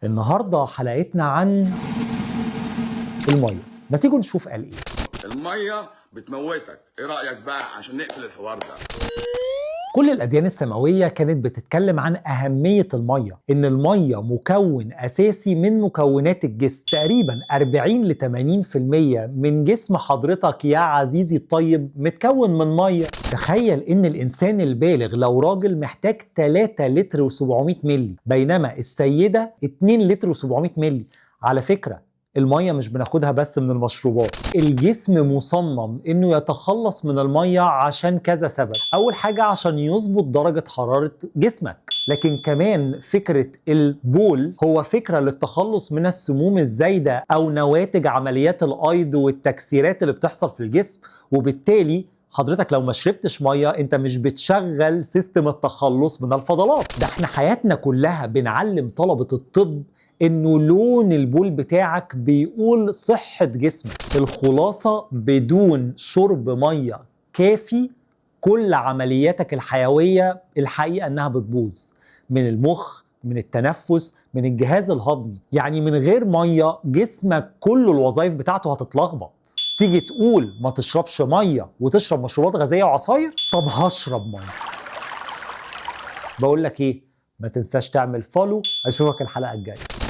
النهارده حلقتنا عن الميه. ما تيجوا نشوف قال ايه. الميه بتموتك، ايه رايك بقى عشان نقفل الحوار ده؟ كل الأديان السماوية كانت بتتكلم عن أهمية المية، إن المية مكون أساسي من مكونات الجسم. تقريبا 40 ل 80% من جسم حضرتك يا عزيزي الطيب متكون من مية. تخيل إن الإنسان البالغ لو راجل محتاج 3 لتر و700 ملي، بينما السيدة 2 لتر و700 ملي. على فكرة المية مش بناخدها بس من المشروبات، الجسم مصمم انه يتخلص من المية عشان كذا سبب. اول حاجة عشان يظبط درجة حرارة جسمك، لكن كمان فكرة البول هو فكرة للتخلص من السموم الزايدة او نواتج عمليات الايض والتكسيرات اللي بتحصل في الجسم. وبالتالي حضرتك لو ما شربتش ميه انت مش بتشغل سيستم التخلص من الفضلات. ده احنا حياتنا كلها بنعلم طلبة الطب انه لون البول بتاعك بيقول صحة جسمك. الخلاصة بدون شرب مية كافي كل عملياتك الحيوية الحقيقة انها بتبوظ، من المخ، من التنفس، من الجهاز الهضمي. يعني من غير مية جسمك كل الوظائف بتاعته هتتلخبط. تيجي تقول ما تشربش مية وتشرب مشروبات غازية وعصاير؟ طب هشرب مية. بقول لك ايه، ما تنساش تعمل فولو. اشوفك الحلقة الجاية.